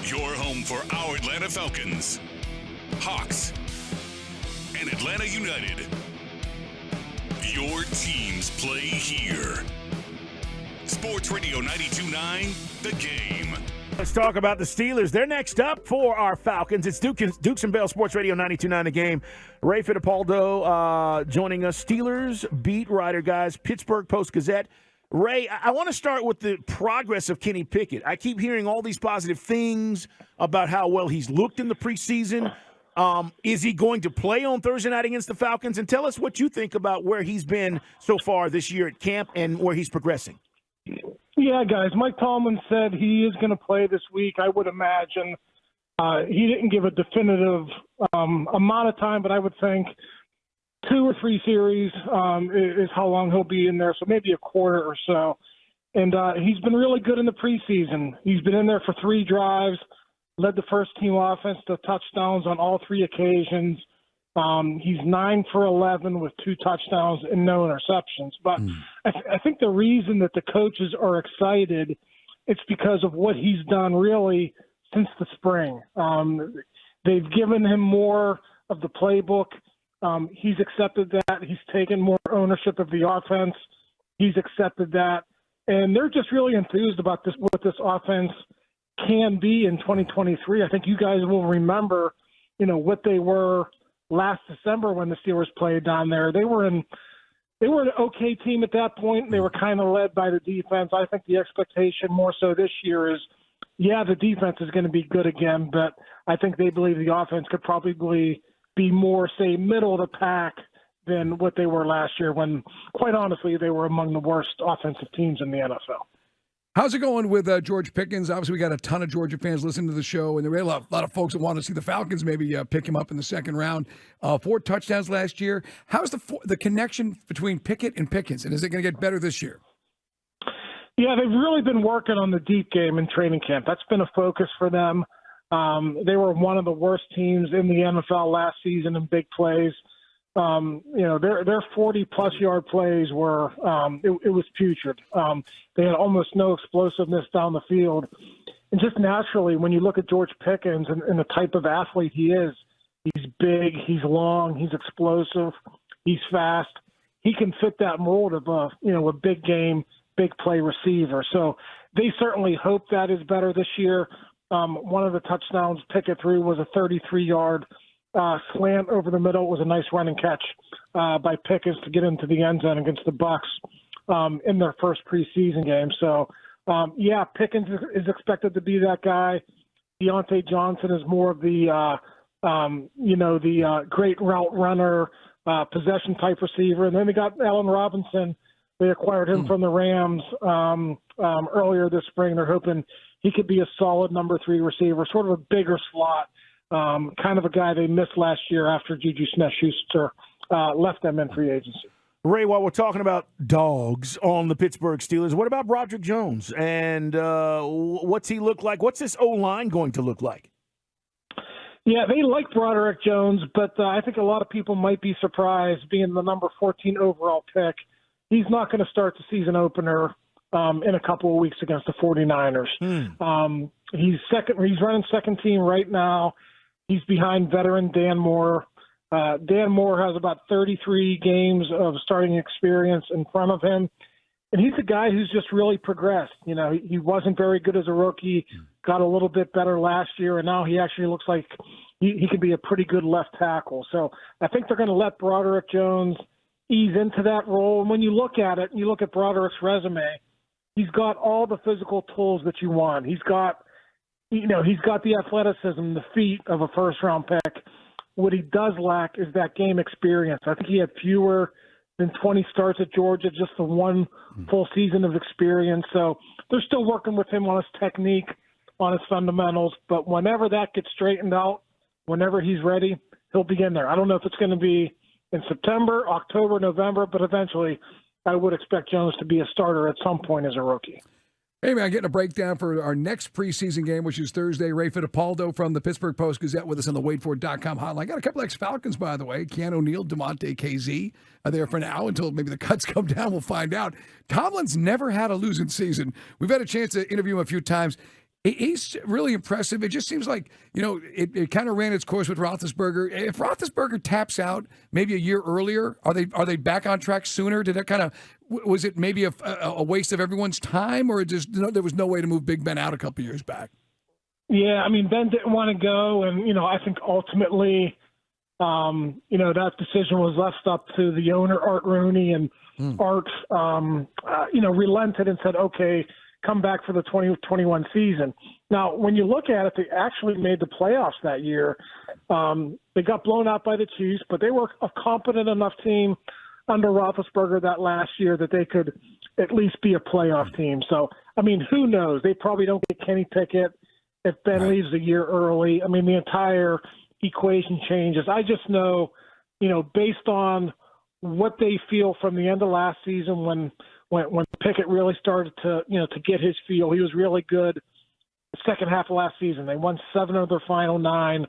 Your home for our Atlanta Falcons, Hawks, and Atlanta United. Your teams play here. Sports Radio 92.9, The Game. Let's talk about the Steelers. They're next up for our Falcons. It's Dukes and Bell, Sports Radio 92.9 The Game. Ray Fittipaldo joining us, Steelers beat writer, guys, Pittsburgh Post-Gazette. Ray, I want to start with the progress of Kenny Pickett. I keep hearing all these positive things about how well he's looked in the preseason. Is he going to play on Thursday night against the Falcons? And tell us what you think about where he's been so far this year at camp and where he's progressing. Yeah, guys, Mike Tomlin said he is going to play this week. I would imagine he didn't give a definitive amount of time, but I would think 2 or 3 series is how long he'll be in there, so maybe a quarter or so. And he's been really good in the preseason. He's been in there for 3 drives, led the first-team offense to touchdowns on all 3 occasions. He's 9 for 11 with 2 touchdowns and no interceptions. But I think the reason that the coaches are excited, it's because of what he's done really since the spring. They've given him more of the playbook. He's accepted that. He's taken more ownership of the offense. He's accepted that. And they're just really enthused about what this offense can be in 2023. I think you guys will remember, what they were last December when the Steelers played down there. They were an okay team at that point. They were kind of led by the defense. I think the expectation more so this year is, the defense is going to be good again, but I think they believe the offense could probably be more, say, middle of the pack than what they were last year when, quite honestly, they were among the worst offensive teams in the NFL. How's it going with George Pickens? Obviously, we got a ton of Georgia fans listening to the show, and there are a lot of folks that want to see the Falcons maybe pick him up in the second round. 4 touchdowns last year. How's the connection between Pickett and Pickens, and is it going to get better this year? Yeah, they've really been working on the deep game in training camp. That's been a focus for them. They were one of the worst teams in the NFL last season in big plays. Their 40-plus yard plays were it was putrid. They had almost no explosiveness down the field. And just naturally, when you look at George Pickens and the type of athlete he is, he's big, he's long, he's explosive, he's fast. He can fit that mold of a big game, big play receiver. So they certainly hope that is better this year. One of the touchdowns Pickett threw was a 33-yard slant over the middle. It was a nice running catch by Pickens to get into the end zone against the Bucs in their first preseason game. So, Pickens is expected to be that guy. Deontay Johnson is more of the great route runner, possession-type receiver. And then they got Allen Robinson. They acquired him from the Rams earlier this spring. They're hoping he could be a solid number 3 receiver, sort of a bigger slot. Kind of a guy they missed last year after Juju Smith-Schuster left them in free agency. Ray, while we're talking about dogs on the Pittsburgh Steelers, what about Broderick Jones? And what's he look like? What's this O-line going to look like? Yeah, they like Broderick Jones, but I think a lot of people might be surprised being the number 14 overall pick. He's not going to start the season opener in a couple of weeks against the 49ers. He's running second team right now. He's behind veteran Dan Moore. Dan Moore has about 33 games of starting experience in front of him. And he's a guy who's just really progressed. He wasn't very good as a rookie, got a little bit better last year, and now he actually looks like he could be a pretty good left tackle. So I think they're going to let Broderick Jones ease into that role. And when you look at it, you look at Broderick's resume, he's got all the physical tools that you want. He's got the athleticism, the feet of a first-round pick. What he does lack is that game experience. I think he had fewer than 20 starts at Georgia, just the one full season of experience. So they're still working with him on his technique, on his fundamentals. But whenever that gets straightened out, whenever he's ready, he'll be in there. I don't know if it's going to be in September, October, November, but eventually I would expect Jones to be a starter at some point as a rookie. Hey, man, getting a breakdown for our next preseason game, which is Thursday. Ray Fittipaldo from the Pittsburgh Post-Gazette with us on the waitfor.com hotline. Got a couple ex-Falcons, by the way. Keanu O'Neal, DeMonte KZ are there for now until maybe the cuts come down. We'll find out. Tomlin's never had a losing season. We've had a chance to interview him a few times. He's really impressive. It just seems like, it kind of ran its course with Roethlisberger. If Roethlisberger taps out maybe a year earlier, are they back on track sooner? Did that was it maybe a waste of everyone's time, or there was no way to move Big Ben out a couple years back? Yeah, I mean, Ben didn't want to go, and, I think ultimately, that decision was left up to the owner, Art Rooney, and Art, relented and said, okay, come back for the 2021 season. Now, when you look at it, they actually made the playoffs that year. They got blown out by the Chiefs, but they were a competent enough team under Roethlisberger that last year that they could at least be a playoff team. So, I mean, who knows? They probably don't get Kenny Pickett if Ben leaves a year early. I mean, the entire equation changes. I just know, based on what they feel from the end of last season when Pickett really started to get his feel. He was really good the second half of last season. They won 7 of their final 9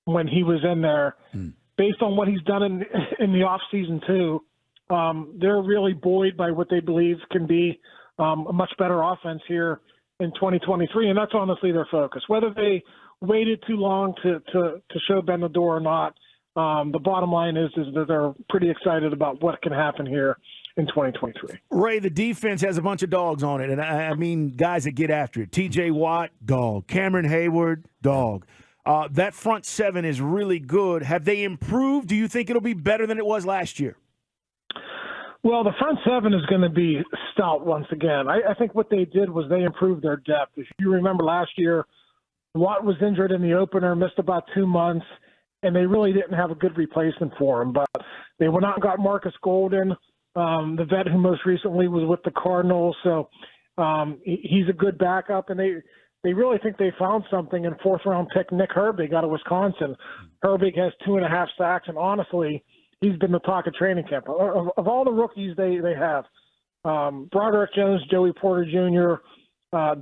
when he was in there. Based on what he's done in the offseason too, they're really buoyed by what they believe can be a much better offense here in 2023, and that's honestly their focus. Whether they waited too long to show Ben the door or not, the bottom line is that they're pretty excited about what can happen here in 2023. Ray, the defense has a bunch of dogs on it, and I mean guys that get after it. T.J. Watt, dog. Cameron Hayward, dog. That front 7 is really good. Have they improved? Do you think it'll be better than it was last year? Well, the front 7 is going to be stout once again. I think what they did was they improved their depth. If you remember last year, Watt was injured in the opener, missed about 2 months, and they really didn't have a good replacement for him. But they went out and got Marcus Golden, the vet who most recently was with the Cardinals. So he's a good backup, and they really think they found something in 4th-round pick Nick Herbig out of Wisconsin. Herbig has 2.5 sacks, and honestly, he's been the talk of training camp. Of all the rookies they have, Broderick Jones, Joey Porter Jr.,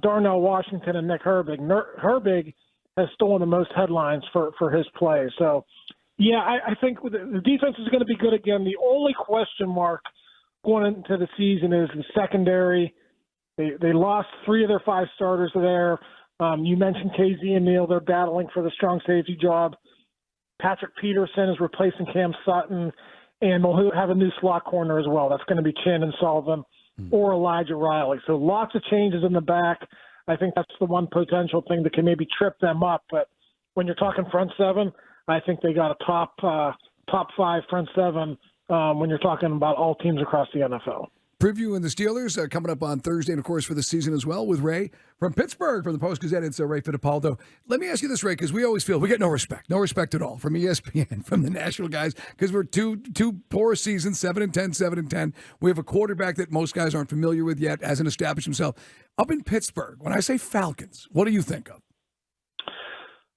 Darnell Washington, and Nick Herbig. Herbig has stolen the most headlines for his play. So, yeah, I think the defense is going to be good again. The only question mark going into the season is the secondary. They lost 3 of their 5 starters there. You mentioned KZ and Neal. They're battling for the strong safety job. Patrick Peterson is replacing Cam Sutton, and they'll have a new slot corner as well. That's going to be Chandon Sullivan or Elijah Riley. So lots of changes in the back. I think that's the one potential thing that can maybe trip them up. But when you're talking front 7, I think they got a top 5 front 7 when you're talking about all teams across the NFL. Previewing the Steelers coming up on Thursday, and of course for the season as well with Ray from Pittsburgh, from the Post-Gazette. It's Ray Fittipaldo. Let me ask you this, Ray, because we always feel we get no respect at all from ESPN, from the national guys, because we're two poor seasons, 7-10, 7-10. We have a quarterback that most guys aren't familiar with yet, hasn't established himself. Up in Pittsburgh, when I say Falcons, what do you think of?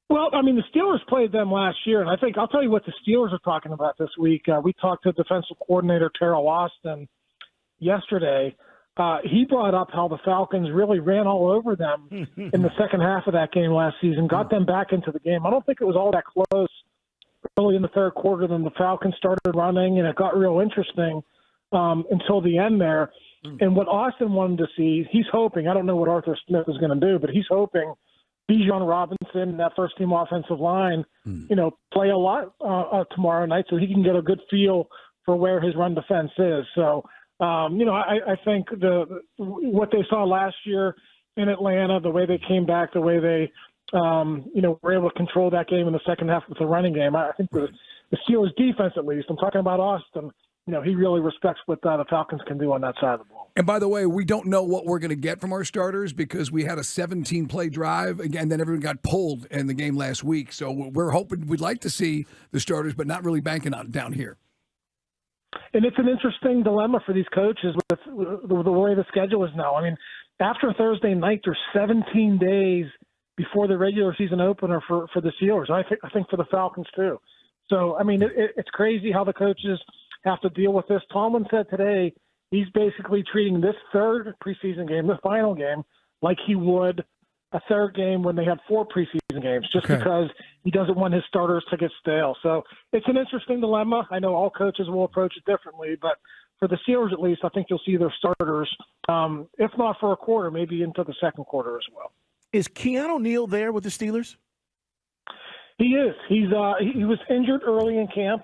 Well, I mean, the Steelers played them last year, and I think I'll tell you what the Steelers are talking about this week. We talked to defensive coordinator Terrell Austin yesterday. He brought up how the Falcons really ran all over them in the second half of that game last season, got them back into the game. I don't think it was all that close early in the third quarter. Then the Falcons started running, and it got real interesting until the end there. And what Austin wanted to see, he's hoping, I don't know what Arthur Smith is going to do, but he's hoping Bijan Robinson, that first-team offensive line, play a lot tomorrow night so he can get a good feel for where his run defense is. So, I think what they saw last year in Atlanta, the way they came back, the way they, were able to control that game in the second half with the running game. I think the Steelers' defense, at least, I'm talking about Austin, he really respects what the Falcons can do on that side of the ball. And by the way, we don't know what we're going to get from our starters because we had a 17-play drive. Again, then everyone got pulled in the game last week. So we're hoping, we'd like to see the starters, but not really banking on it down here. And it's an interesting dilemma for these coaches with the way the schedule is now. I mean, after Thursday night, there's 17 days before the regular season opener for the Steelers. I think for the Falcons too. So, I mean, it's crazy how the coaches have to deal with this. Tomlin said today he's basically treating this third preseason game, the final game, like he would a third game when they had 4 preseason games, just because he doesn't want his starters to get stale. So it's an interesting dilemma. I know all coaches will approach it differently, but for the Steelers at least, I think you'll see their starters, if not for a quarter, maybe into the second quarter as well. Is Keanu Neal there with the Steelers? He is. He was injured early in camp.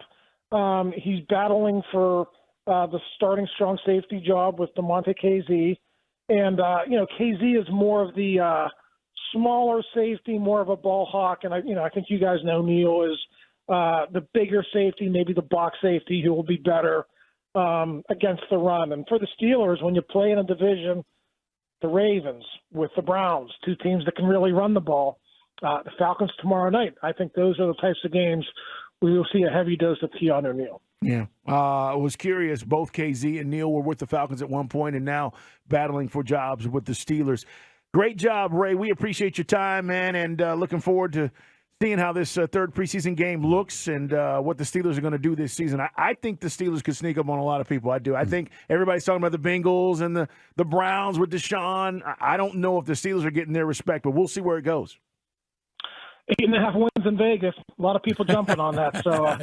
He's battling for the starting strong safety job with DeMonte KZ. And, KZ is more of the smaller safety, more of a ball hawk. And, I think you guys know Neal is the bigger safety, maybe the box safety, who will be better against the run. And for the Steelers, when you play in a division, the Ravens with the Browns, two teams that can really run the ball, the Falcons tomorrow night, I think those are the types of games we will see a heavy dose of Keanu Neal. Yeah. I was curious. Both KZ and Neal were with the Falcons at one point and now battling for jobs with the Steelers. Great job, Ray. We appreciate your time, man, and looking forward to seeing how this third preseason game looks and what the Steelers are going to do this season. I think the Steelers could sneak up on a lot of people. I do. I think everybody's talking about the Bengals and the Browns with Deshaun. I don't know if the Steelers are getting their respect, but we'll see where it goes. 8.5 wins in Vegas. A lot of people jumping on that. So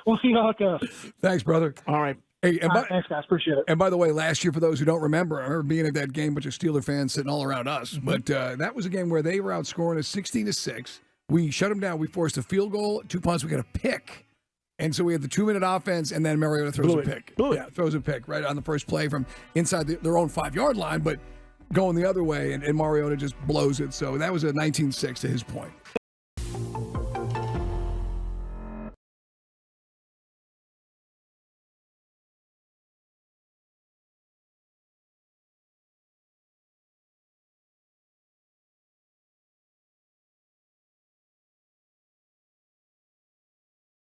we'll see how it goes. Thanks, brother. All right. Hey, thanks, guys. Appreciate it. And by the way, last year, for those who don't remember, I remember being at that game, bunch of Steeler fans sitting all around us. But that was a game where they were outscoring us 16-6. We shut them down. We forced a field goal, 2 punts. We got a pick. And so we had the 2-minute offense, and then Mariota throws a pick. Throws a pick right on the first play from inside their own 5-yard line, but going the other way, and Mariota just blows it. So that was a 19-6 to his point.